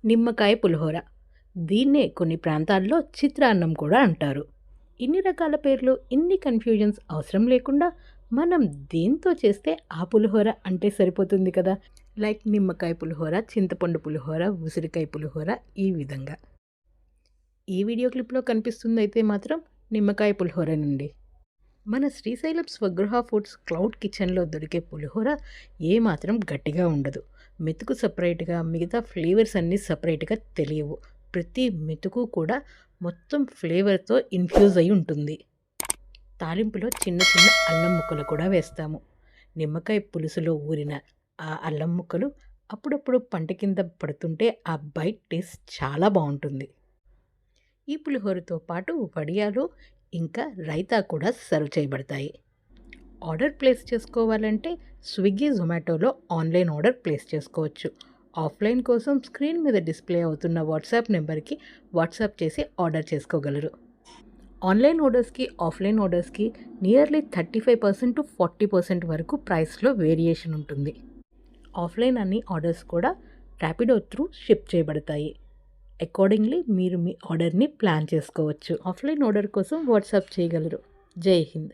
నిమ్మకాయ పులిహోర. దీన్నే కొన్ని ప్రాంతాల్లో చిత్రాన్నం కూడా అంటారు. ఇన్ని రకాల పేర్లు, ఇన్ని కన్‌ఫ్యూజన్స్ అవసరం లేకుండా మనం దేంతో చేస్తే ఆ పులిహోర అంటే సరిపోతుంది కదా! లైక్ నిమ్మకాయ పులిహోర, చింతపండు పులిహోర, ఉసిరికాయ పులిహోర ఈ విధంగా. ఈ వీడియో క్లిప్‌లో కనిపిస్తుందయితే మాత్రం నిమ్మకాయ పులిహోరేనండి. మన శ్రీశైలం స్వగృహ ఫుడ్స్ క్లౌడ్ కిచెన్‌లో దొరికే పులిహోర ఏమాత్రం గట్టిగా ఉండదు. మెతుకు సెపరేట్‌గా, మిగతా ఫ్లేవర్స్ అన్నీ సెపరేట్‌గా తెలియవు. ప్రతి మెతుకు కూడా మొత్తం ఫ్లేవర్‌తో ఇన్‌ఫ్యూజ్ అయ్యి ఉంటుంది. తాలింపులో చిన్న చిన్న అల్లం ముక్కలు కూడా వేస్తాము. నిమ్మకాయ పులుసులో ఊరిన ఆ అల్లం ముక్కలు అప్పుడప్పుడు పంట కింద పడుతుంటే ఆ బైట్ టేస్ట్ చాలా బావుంటుంది. ఈ పులిహోరతో పాటు వడియాలు, ఇంకా రైతా కూడా సర్వ్ చేయబడతాయి. ఆర్డర్ ప్లేస్ చేసుకోవాలంటే స్విగ్గీ, జొమాటోలో ఆన్‌లైన్ ఆర్డర్ ప్లేస్ చేసుకోవచ్చు. ఆఫ్‌లైన్ కోసం స్క్రీన్ మీద డిస్‌ప్లే అవుతున్న వాట్సాప్ నెంబర్‌కి వాట్సాప్ చేసి ఆర్డర్ చేసుకోగలరు. ఆన్‌లైన్ ఆర్డర్స్‌కి, ఆఫ్‌లైన్ ఆర్డర్స్‌కి నియర్లీ 35% to 40% వరకు ప్రైస్‌లో వేరియేషన్ ఉంటుంది. ఆఫ్‌లైన్ అన్ని ఆర్డర్స్ కూడా ర్యాపిడో త్రూ షిప్ చేయబడతాయి. అకార్డింగ్‌లీ మీరు మీ ఆర్డర్‌ని ప్లాన్ చేసుకోవచ్చు. ఆఫ్‌లైన్ ఆర్డర్ కోసం వాట్సాప్ చేయగలరు. జై హింద్.